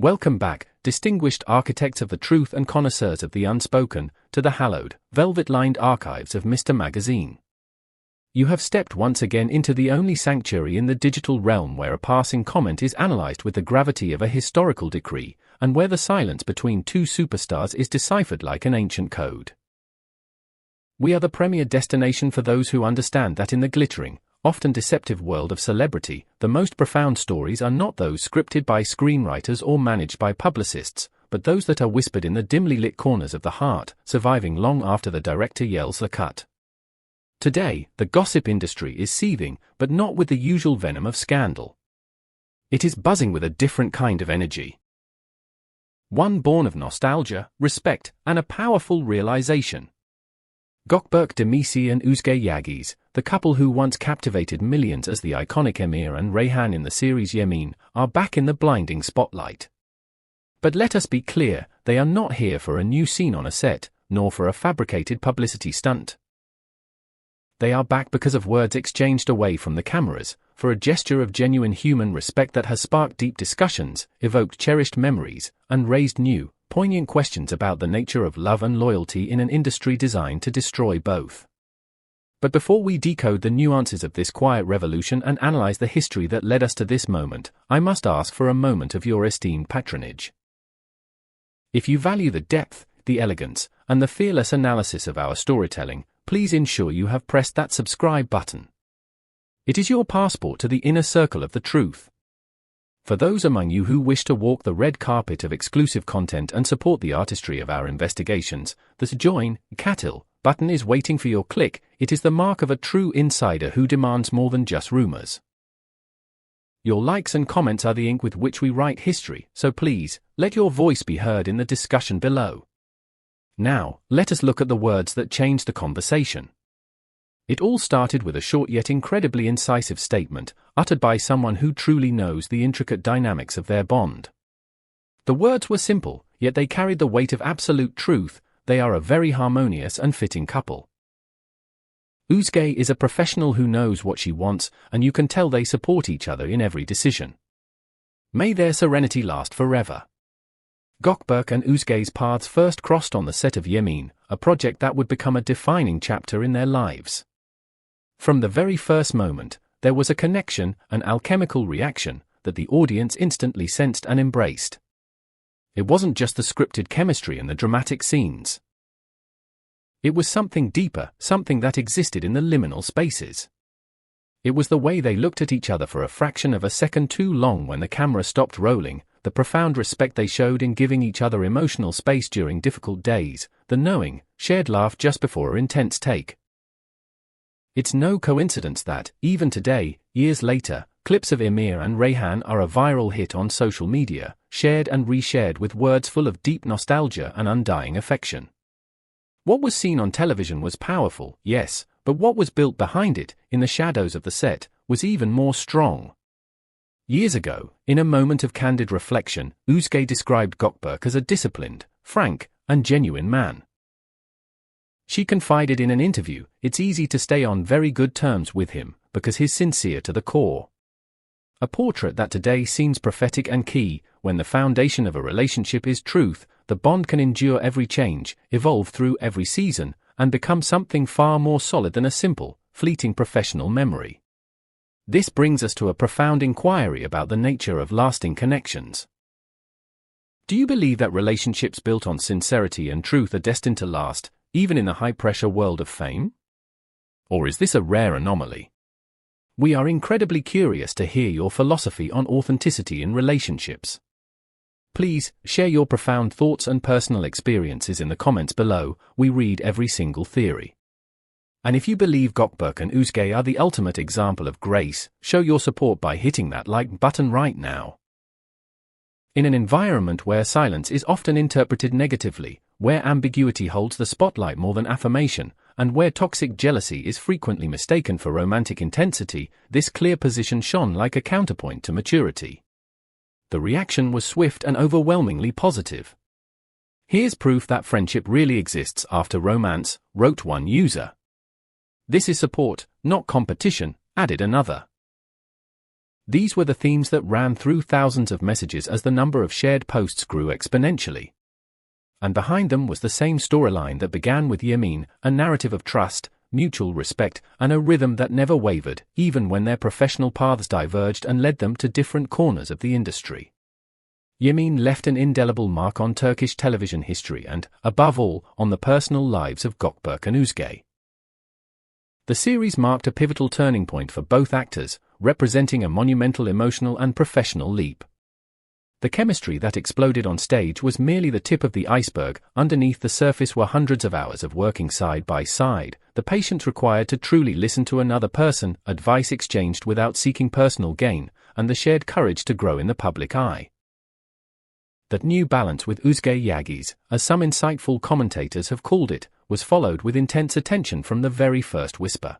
Welcome back, distinguished architects of the truth and connoisseurs of the unspoken, to the hallowed, velvet-lined archives of Mr. Magazine. You have stepped once again into the only sanctuary in the digital realm where a passing comment is analyzed with the gravity of a historical decree, and where the silence between two superstars is deciphered like an ancient code. We are the premier destination for those who understand that in the glittering, often deceptive world of celebrity, the most profound stories are not those scripted by screenwriters or managed by publicists, but those that are whispered in the dimly lit corners of the heart, surviving long after the director yells the cut. Today, the gossip industry is seething, but not with the usual venom of scandal. It is buzzing with a different kind of energy. One born of nostalgia, respect, and a powerful realization. Gökberk Demirci and Özge Yağız, the couple who once captivated millions as the iconic Emir and Reyhan in the series Yamin, are back in the blinding spotlight. But let us be clear, they are not here for a new scene on a set, nor for a fabricated publicity stunt. They are back because of words exchanged away from the cameras, for a gesture of genuine human respect that has sparked deep discussions, evoked cherished memories, and raised new, poignant questions about the nature of love and loyalty in an industry designed to destroy both. But before we decode the nuances of this quiet revolution and analyze the history that led us to this moment, I must ask for a moment of your esteemed patronage. If you value the depth, the elegance, and the fearless analysis of our storytelling, please ensure you have pressed that subscribe button. It is your passport to the inner circle of the truth. For those among you who wish to walk the red carpet of exclusive content and support the artistry of our investigations, the Join, Katil button is waiting for your click. It is the mark of a true insider who demands more than just rumors. Your likes and comments are the ink with which we write history, so please, let your voice be heard in the discussion below. Now, let us look at the words that changed the conversation. It all started with a short yet incredibly incisive statement, uttered by someone who truly knows the intricate dynamics of their bond. The words were simple, yet they carried the weight of absolute truth. They are a very harmonious and fitting couple. Özge is a professional who knows what she wants, and you can tell they support each other in every decision. May their serenity last forever. Gökberk and Özge's paths first crossed on the set of Yamin, a project that would become a defining chapter in their lives. From the very first moment, there was a connection, an alchemical reaction, that the audience instantly sensed and embraced. It wasn't just the scripted chemistry and the dramatic scenes. It was something deeper, something that existed in the liminal spaces. It was the way they looked at each other for a fraction of a second too long when the camera stopped rolling, the profound respect they showed in giving each other emotional space during difficult days, the knowing, shared laugh just before an intense take. It's no coincidence that, even today, years later, clips of Emir and Reyhan are a viral hit on social media, shared and reshared with words full of deep nostalgia and undying affection. What was seen on television was powerful, yes, but what was built behind it, in the shadows of the set, was even more strong. Years ago, in a moment of candid reflection, Özge described Gökberk as a disciplined, frank, and genuine man. She confided in an interview, "It's easy to stay on very good terms with him, because he's sincere to the core." A portrait that today seems prophetic and key. When the foundation of a relationship is truth, the bond can endure every change, evolve through every season, and become something far more solid than a simple, fleeting professional memory. This brings us to a profound inquiry about the nature of lasting connections. Do you believe that relationships built on sincerity and truth are destined to last, even in the high-pressure world of fame? Or is this a rare anomaly? We are incredibly curious to hear your philosophy on authenticity in relationships. Please, share your profound thoughts and personal experiences in the comments below. We read every single theory. And if you believe Gökberk and Özge are the ultimate example of grace, show your support by hitting that like button right now. In an environment where silence is often interpreted negatively, where ambiguity holds the spotlight more than affirmation, and where toxic jealousy is frequently mistaken for romantic intensity, this clear position shone like a counterpoint to maturity. The reaction was swift and overwhelmingly positive. "Here's proof that friendship really exists after romance," wrote one user. "This is support, not competition," added another. These were the themes that ran through thousands of messages as the number of shared posts grew exponentially. And behind them was the same storyline that began with Yamin, a narrative of trust, mutual respect, and a rhythm that never wavered, even when their professional paths diverged and led them to different corners of the industry. Yamin left an indelible mark on Turkish television history and, above all, on the personal lives of Gökberk and Özge. The series marked a pivotal turning point for both actors, representing a monumental emotional and professional leap. The chemistry that exploded on stage was merely the tip of the iceberg. Underneath the surface were hundreds of hours of working side by side, the patience required to truly listen to another person, advice exchanged without seeking personal gain, and the shared courage to grow in the public eye. That new balance with Özge Yağız, as some insightful commentators have called it, was followed with intense attention from the very first whisper.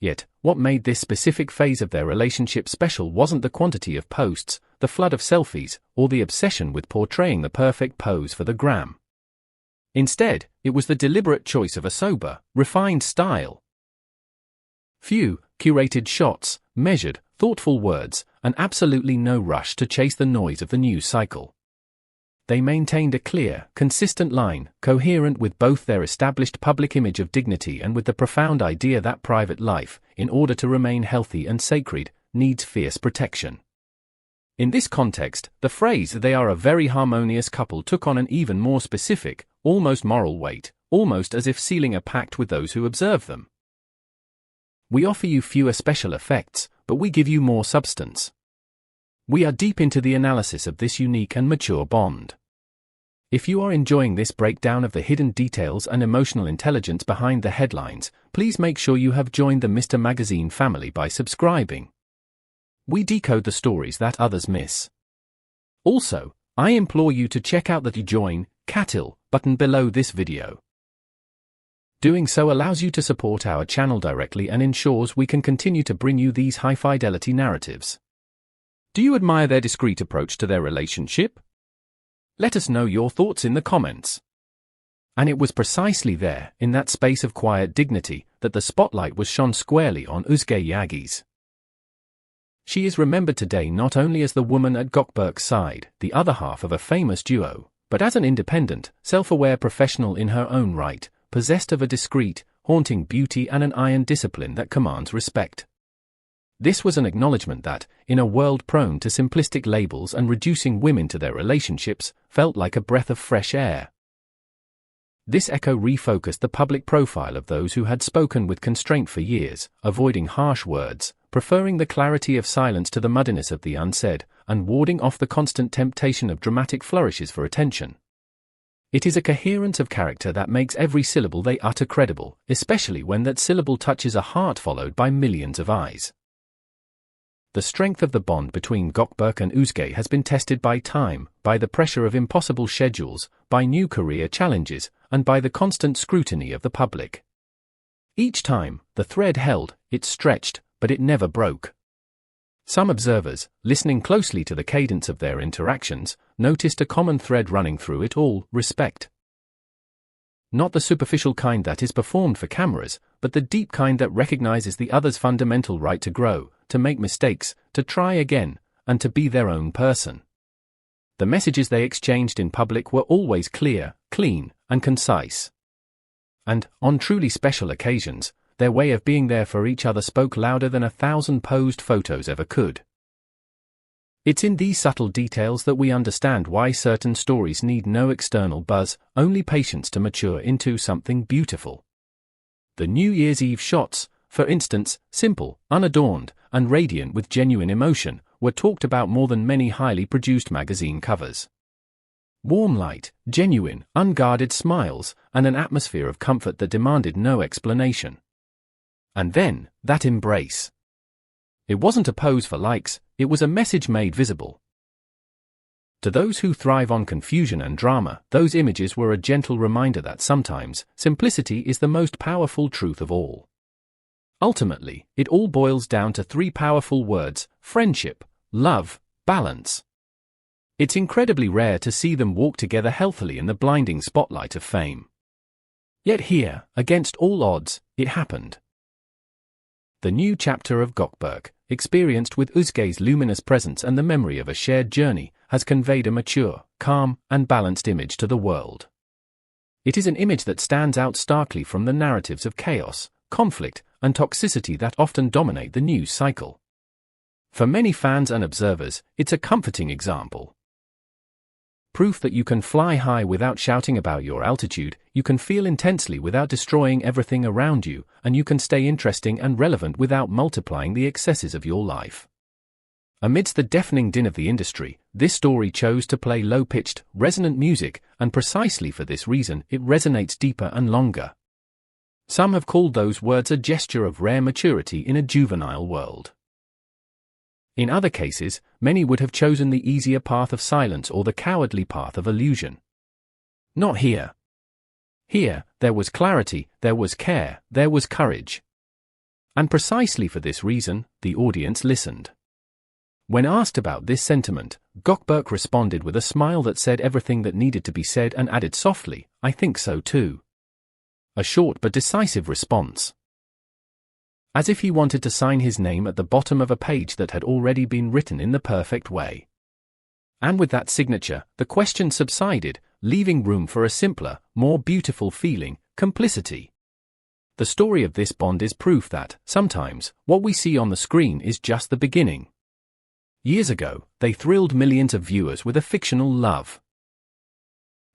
Yet, what made this specific phase of their relationship special wasn't the quantity of posts, the flood of selfies, or the obsession with portraying the perfect pose for the gram. Instead, it was the deliberate choice of a sober, refined style. Few, curated shots, measured, thoughtful words, and absolutely no rush to chase the noise of the news cycle. They maintained a clear, consistent line, coherent with both their established public image of dignity and with the profound idea that private life, in order to remain healthy and sacred, needs fierce protection. In this context, the phrase "they are a very harmonious couple" took on an even more specific, almost moral weight, almost as if sealing a pact with those who observe them. We offer you fewer special effects, but we give you more substance. We are deep into the analysis of this unique and mature bond. If you are enjoying this breakdown of the hidden details and emotional intelligence behind the headlines, please make sure you have joined the Mr. Magazine family by subscribing. We decode the stories that others miss. Also, I implore you to check out the Join Katil button below this video. Doing so allows you to support our channel directly and ensures we can continue to bring you these high-fidelity narratives. Do you admire their discreet approach to their relationship? Let us know your thoughts in the comments. And it was precisely there, in that space of quiet dignity, that the spotlight was shone squarely on Özge Yağız. She is remembered today not only as the woman at Gökberk's side, the other half of a famous duo, but as an independent, self-aware professional in her own right, possessed of a discreet, haunting beauty and an iron discipline that commands respect. This was an acknowledgement that, in a world prone to simplistic labels and reducing women to their relationships, felt like a breath of fresh air. This echo refocused the public profile of those who had spoken with constraint for years, avoiding harsh words, preferring the clarity of silence to the muddiness of the unsaid, and warding off the constant temptation of dramatic flourishes for attention. It is a coherence of character that makes every syllable they utter credible, especially when that syllable touches a heart followed by millions of eyes. The strength of the bond between Gökberk and Özge has been tested by time, by the pressure of impossible schedules, by new career challenges, and by the constant scrutiny of the public. Each time, the thread held, it stretched, but it never broke. Some observers, listening closely to the cadence of their interactions, noticed a common thread running through it all: respect. Not the superficial kind that is performed for cameras, but the deep kind that recognizes the other's fundamental right to grow, to make mistakes, to try again, and to be their own person. The messages they exchanged in public were always clear, clean, and concise. And, on truly special occasions, their way of being there for each other spoke louder than 1,000 posed photos ever could. It's in these subtle details that we understand why certain stories need no external buzz, only patience to mature into something beautiful. The New Year's Eve shots, for instance, simple, unadorned, and radiant with genuine emotion, were talked about more than many highly produced magazine covers. Warm light, genuine, unguarded smiles, and an atmosphere of comfort that demanded no explanation. And then, that embrace. It wasn't a pose for likes, it was a message made visible. To those who thrive on confusion and drama, those images were a gentle reminder that sometimes, simplicity is the most powerful truth of all. Ultimately, it all boils down to three powerful words: friendship, love, balance. It's incredibly rare to see them walk together healthily in the blinding spotlight of fame. Yet here, against all odds, it happened. The new chapter of Gökberk, experienced with Özge's luminous presence and the memory of a shared journey, has conveyed a mature, calm, and balanced image to the world. It is an image that stands out starkly from the narratives of chaos, conflict, and toxicity that often dominate the news cycle. For many fans and observers, it's a comforting example. Proof that you can fly high without shouting about your altitude, you can feel intensely without destroying everything around you, and you can stay interesting and relevant without multiplying the excesses of your life. Amidst the deafening din of the industry, this story chose to play low-pitched, resonant music, and precisely for this reason it resonates deeper and longer. Some have called those words a gesture of rare maturity in a juvenile world. In other cases, many would have chosen the easier path of silence or the cowardly path of illusion. Not here. Here, there was clarity, there was care, there was courage. And precisely for this reason, the audience listened. When asked about this sentiment, Gökberk responded with a smile that said everything that needed to be said and added softly, "I think so too." A short but decisive response. As if he wanted to sign his name at the bottom of a page that had already been written in the perfect way. And with that signature, the question subsided, leaving room for a simpler, more beautiful feeling, complicity. The story of this bond is proof that, sometimes, what we see on the screen is just the beginning. Years ago, they thrilled millions of viewers with a fictional love.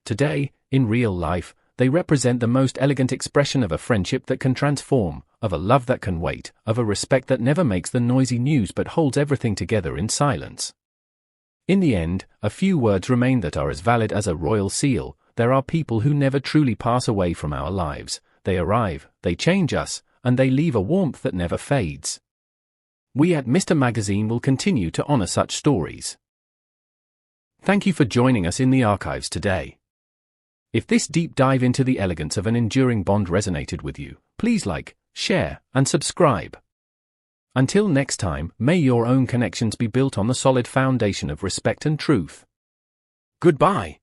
Today, in real life, they represent the most elegant expression of a friendship that can transform, of a love that can wait, of a respect that never makes the noisy news but holds everything together in silence. In the end, a few words remain that are as valid as a royal seal. There are people who never truly pass away from our lives. They arrive, they change us, and they leave a warmth that never fades. We at Mr. Magazine will continue to honor such stories. Thank you for joining us in the archives today. If this deep dive into the elegance of an enduring bond resonated with you, please like, share, and subscribe. Until next time, may your own connections be built on the solid foundation of respect and truth. Goodbye.